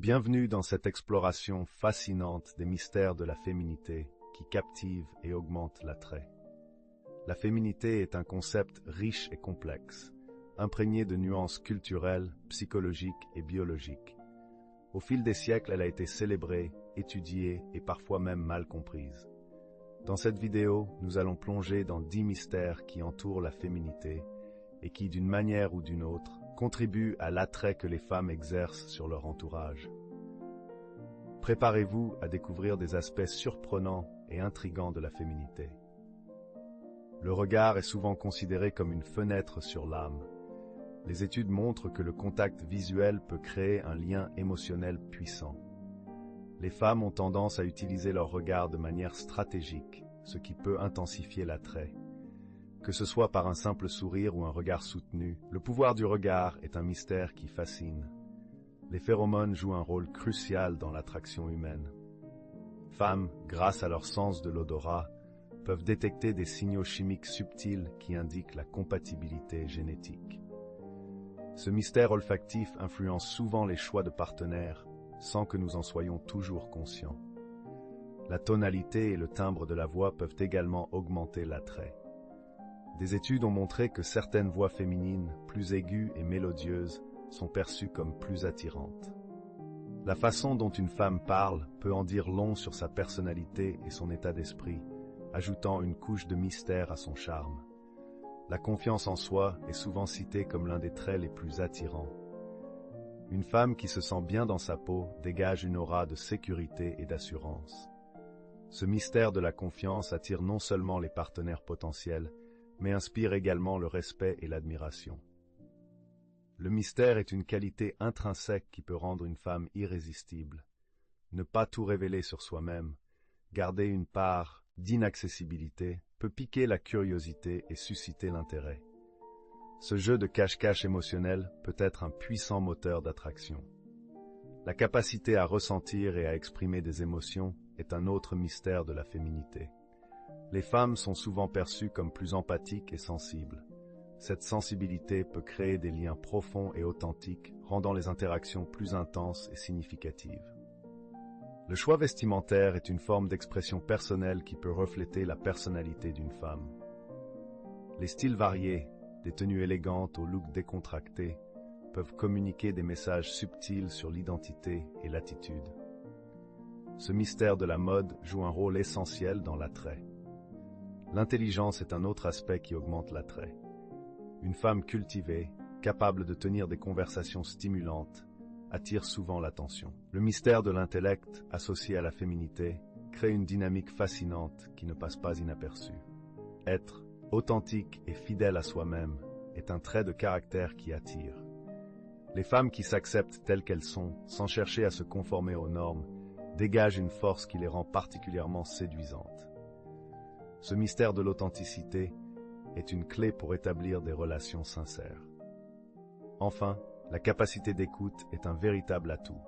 Bienvenue dans cette exploration fascinante des mystères de la féminité qui captive et augmente l'attrait. La féminité est un concept riche et complexe, imprégné de nuances culturelles, psychologiques et biologiques. Au fil des siècles, elle a été célébrée, étudiée et parfois même mal comprise. Dans cette vidéo, nous allons plonger dans 10 mystères qui entourent la féminité et qui, d'une manière ou d'une autre, contribuent à l'attrait que les femmes exercent sur leur entourage. Préparez-vous à découvrir des aspects surprenants et intrigants de la féminité. Le regard est souvent considéré comme une fenêtre sur l'âme. Les études montrent que le contact visuel peut créer un lien émotionnel puissant. Les femmes ont tendance à utiliser leur regard de manière stratégique, ce qui peut intensifier l'attrait. Que ce soit par un simple sourire ou un regard soutenu, le pouvoir du regard est un mystère qui fascine. Les phéromones jouent un rôle crucial dans l'attraction humaine. Femmes, grâce à leur sens de l'odorat, peuvent détecter des signaux chimiques subtils qui indiquent la compatibilité génétique. Ce mystère olfactif influence souvent les choix de partenaires, sans que nous en soyons toujours conscients. La tonalité et le timbre de la voix peuvent également augmenter l'attrait. Des études ont montré que certaines voix féminines, plus aiguës et mélodieuses, sont perçues comme plus attirantes. La façon dont une femme parle peut en dire long sur sa personnalité et son état d'esprit, ajoutant une couche de mystère à son charme. La confiance en soi est souvent citée comme l'un des traits les plus attirants. Une femme qui se sent bien dans sa peau dégage une aura de sécurité et d'assurance. Ce mystère de la confiance attire non seulement les partenaires potentiels, mais inspire également le respect et l'admiration. Le mystère est une qualité intrinsèque qui peut rendre une femme irrésistible. Ne pas tout révéler sur soi-même, garder une part d'inaccessibilité, peut piquer la curiosité et susciter l'intérêt. Ce jeu de cache-cache émotionnel peut être un puissant moteur d'attraction. La capacité à ressentir et à exprimer des émotions est un autre mystère de la féminité. Les femmes sont souvent perçues comme plus empathiques et sensibles. Cette sensibilité peut créer des liens profonds et authentiques, rendant les interactions plus intenses et significatives. Le choix vestimentaire est une forme d'expression personnelle qui peut refléter la personnalité d'une femme. Les styles variés, des tenues élégantes au look décontracté, peuvent communiquer des messages subtils sur l'identité et l'attitude. Ce mystère de la mode joue un rôle essentiel dans l'attrait. L'intelligence est un autre aspect qui augmente l'attrait. Une femme cultivée, capable de tenir des conversations stimulantes, attire souvent l'attention. Le mystère de l'intellect, associé à la féminité, crée une dynamique fascinante qui ne passe pas inaperçue. Être authentique et fidèle à soi-même est un trait de caractère qui attire. Les femmes qui s'acceptent telles qu'elles sont, sans chercher à se conformer aux normes, dégagent une force qui les rend particulièrement séduisantes. Ce mystère de l'authenticité est une clé pour établir des relations sincères. Enfin, la capacité d'écoute est un véritable atout.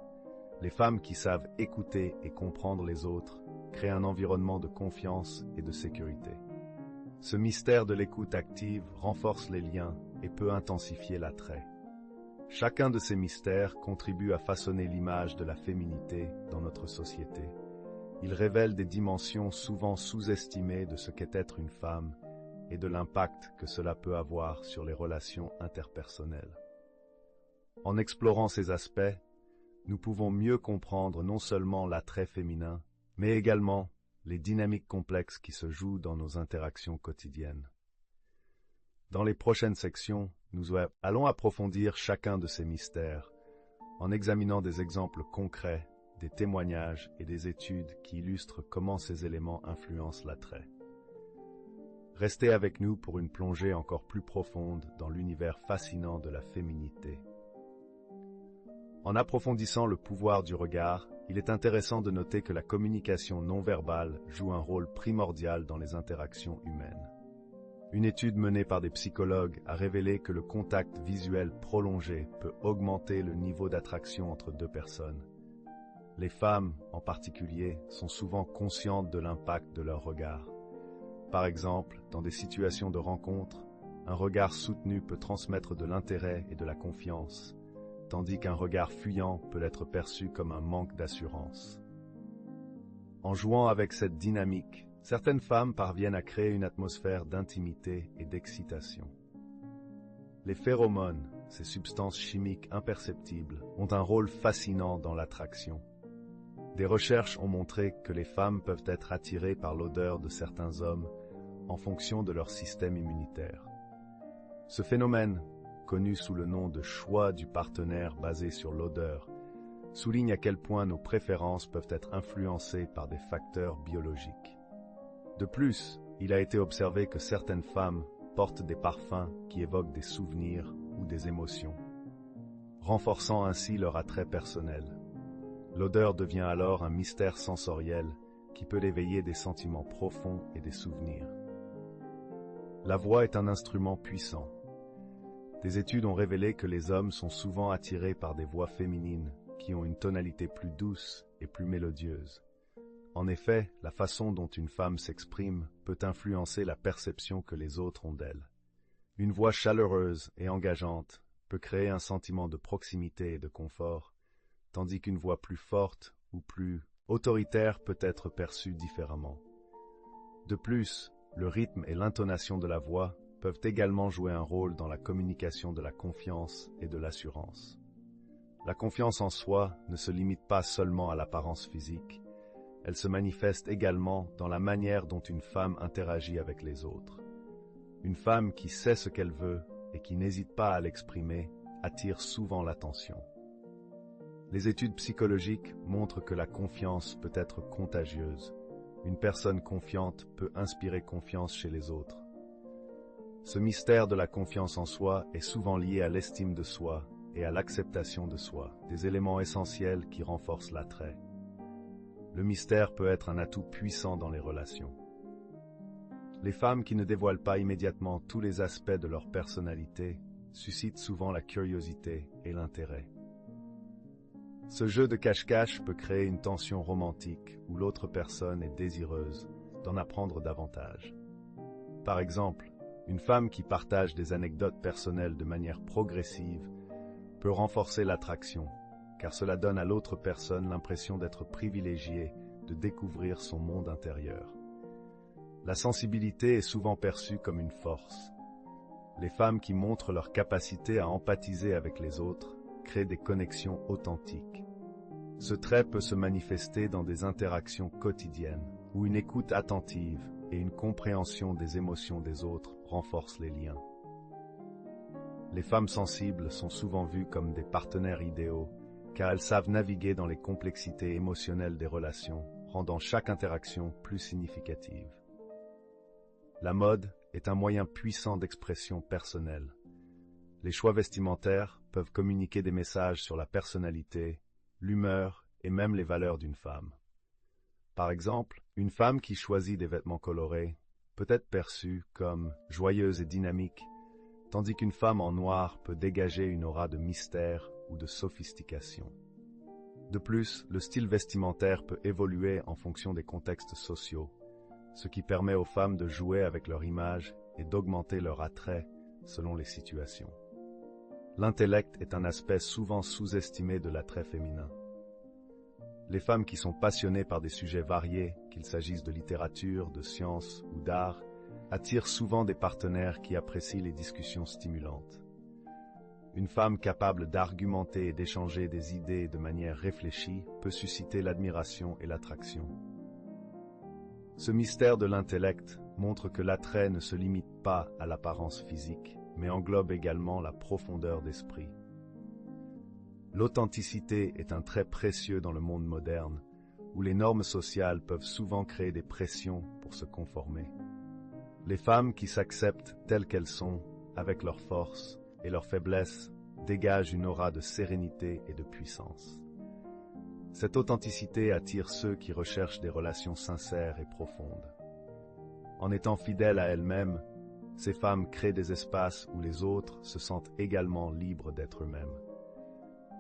Les femmes qui savent écouter et comprendre les autres créent un environnement de confiance et de sécurité. Ce mystère de l'écoute active renforce les liens et peut intensifier l'attrait. Chacun de ces mystères contribue à façonner l'image de la féminité dans notre société. Il révèle des dimensions souvent sous-estimées de ce qu'est être une femme et de l'impact que cela peut avoir sur les relations interpersonnelles. En explorant ces aspects, nous pouvons mieux comprendre non seulement l'attrait féminin, mais également les dynamiques complexes qui se jouent dans nos interactions quotidiennes. Dans les prochaines sections, nous allons approfondir chacun de ces mystères, en examinant des exemples concrets, des témoignages et des études qui illustrent comment ces éléments influencent l'attrait. Restez avec nous pour une plongée encore plus profonde dans l'univers fascinant de la féminité. En approfondissant le pouvoir du regard, il est intéressant de noter que la communication non verbale joue un rôle primordial dans les interactions humaines. Une étude menée par des psychologues a révélé que le contact visuel prolongé peut augmenter le niveau d'attraction entre deux personnes. Les femmes, en particulier, sont souvent conscientes de l'impact de leur regard. Par exemple, dans des situations de rencontre, un regard soutenu peut transmettre de l'intérêt et de la confiance, tandis qu'un regard fuyant peut être perçu comme un manque d'assurance. En jouant avec cette dynamique, certaines femmes parviennent à créer une atmosphère d'intimité et d'excitation. Les phéromones, ces substances chimiques imperceptibles, ont un rôle fascinant dans l'attraction. Des recherches ont montré que les femmes peuvent être attirées par l'odeur de certains hommes en fonction de leur système immunitaire. Ce phénomène, connu sous le nom de choix du partenaire basé sur l'odeur, souligne à quel point nos préférences peuvent être influencées par des facteurs biologiques. De plus, il a été observé que certaines femmes portent des parfums qui évoquent des souvenirs ou des émotions, renforçant ainsi leur attrait personnel. L'odeur devient alors un mystère sensoriel qui peut éveiller des sentiments profonds et des souvenirs. La voix est un instrument puissant. Des études ont révélé que les hommes sont souvent attirés par des voix féminines qui ont une tonalité plus douce et plus mélodieuse. En effet, la façon dont une femme s'exprime peut influencer la perception que les autres ont d'elle. Une voix chaleureuse et engageante peut créer un sentiment de proximité et de confort, tandis qu'une voix plus forte ou plus autoritaire peut être perçue différemment. De plus, le rythme et l'intonation de la voix peuvent également jouer un rôle dans la communication de la confiance et de l'assurance. La confiance en soi ne se limite pas seulement à l'apparence physique, elle se manifeste également dans la manière dont une femme interagit avec les autres. Une femme qui sait ce qu'elle veut et qui n'hésite pas à l'exprimer attire souvent l'attention. Les études psychologiques montrent que la confiance peut être contagieuse. Une personne confiante peut inspirer confiance chez les autres. Ce mystère de la confiance en soi est souvent lié à l'estime de soi et à l'acceptation de soi, des éléments essentiels qui renforcent l'attrait. Le mystère peut être un atout puissant dans les relations. Les femmes qui ne dévoilent pas immédiatement tous les aspects de leur personnalité suscitent souvent la curiosité et l'intérêt. Ce jeu de cache-cache peut créer une tension romantique où l'autre personne est désireuse d'en apprendre davantage. Par exemple, une femme qui partage des anecdotes personnelles de manière progressive peut renforcer l'attraction, car cela donne à l'autre personne l'impression d'être privilégiée, de découvrir son monde intérieur. La sensibilité est souvent perçue comme une force. Les femmes qui montrent leur capacité à empathiser avec les autres créent des connexions authentiques. Ce trait peut se manifester dans des interactions quotidiennes, où une écoute attentive et une compréhension des émotions des autres renforcent les liens. Les femmes sensibles sont souvent vues comme des partenaires idéaux, car elles savent naviguer dans les complexités émotionnelles des relations, rendant chaque interaction plus significative. La mode est un moyen puissant d'expression personnelle. Les choix vestimentaires peuvent communiquer des messages sur la personnalité, l'humeur et même les valeurs d'une femme. Par exemple, une femme qui choisit des vêtements colorés peut être perçue comme joyeuse et dynamique, tandis qu'une femme en noir peut dégager une aura de mystère ou de sophistication. De plus, le style vestimentaire peut évoluer en fonction des contextes sociaux, ce qui permet aux femmes de jouer avec leur image et d'augmenter leur attrait selon les situations. L'intellect est un aspect souvent sous-estimé de l'attrait féminin. Les femmes qui sont passionnées par des sujets variés, qu'il s'agisse de littérature, de sciences ou d'art, attirent souvent des partenaires qui apprécient les discussions stimulantes. Une femme capable d'argumenter et d'échanger des idées de manière réfléchie peut susciter l'admiration et l'attraction. Ce mystère de l'intellect montre que l'attrait ne se limite pas à l'apparence physique, mais englobe également la profondeur d'esprit. L'authenticité est un trait précieux dans le monde moderne, où les normes sociales peuvent souvent créer des pressions pour se conformer. Les femmes qui s'acceptent telles qu'elles sont, avec leurs forces et leurs faiblesses, dégagent une aura de sérénité et de puissance. Cette authenticité attire ceux qui recherchent des relations sincères et profondes. En étant fidèles à elles-mêmes, ces femmes créent des espaces où les autres se sentent également libres d'être eux-mêmes.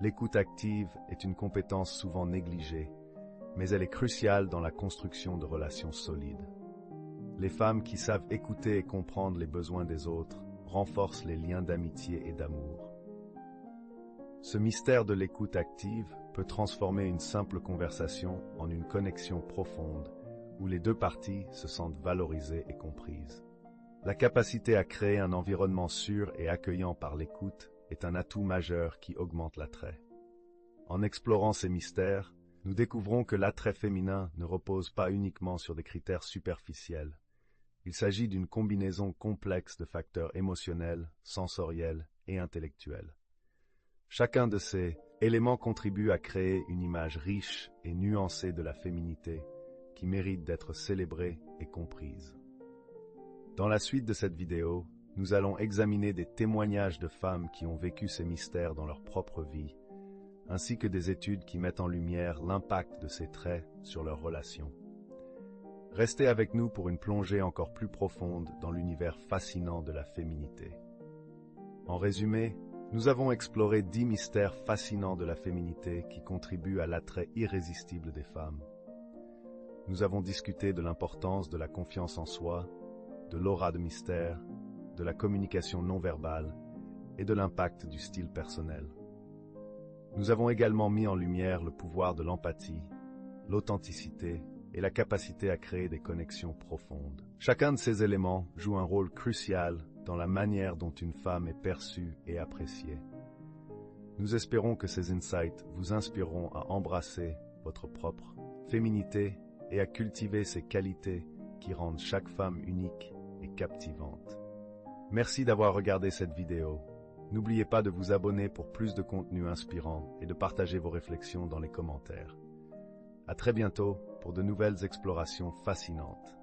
L'écoute active est une compétence souvent négligée, mais elle est cruciale dans la construction de relations solides. Les femmes qui savent écouter et comprendre les besoins des autres renforcent les liens d'amitié et d'amour. Ce mystère de l'écoute active peut transformer une simple conversation en une connexion profonde où les deux parties se sentent valorisées et comprises. La capacité à créer un environnement sûr et accueillant par l'écoute est un atout majeur qui augmente l'attrait. En explorant ces mystères, nous découvrons que l'attrait féminin ne repose pas uniquement sur des critères superficiels. Il s'agit d'une combinaison complexe de facteurs émotionnels, sensoriels et intellectuels. Chacun de ces éléments contribue à créer une image riche et nuancée de la féminité qui mérite d'être célébrée et comprise. Dans la suite de cette vidéo, nous allons examiner des témoignages de femmes qui ont vécu ces mystères dans leur propre vie, ainsi que des études qui mettent en lumière l'impact de ces traits sur leurs relations. Restez avec nous pour une plongée encore plus profonde dans l'univers fascinant de la féminité. En résumé, nous avons exploré 10 mystères fascinants de la féminité qui contribuent à l'attrait irrésistible des femmes. Nous avons discuté de l'importance de la confiance en soi, de l'aura de mystère, de la communication non verbale et de l'impact du style personnel. Nous avons également mis en lumière le pouvoir de l'empathie, l'authenticité et la capacité à créer des connexions profondes. Chacun de ces éléments joue un rôle crucial dans la manière dont une femme est perçue et appréciée. Nous espérons que ces insights vous inspireront à embrasser votre propre féminité et à cultiver ces qualités qui rendent chaque femme unique et captivante. Merci d'avoir regardé cette vidéo. N'oubliez pas de vous abonner pour plus de contenu inspirant et de partager vos réflexions dans les commentaires. À très bientôt pour de nouvelles explorations fascinantes.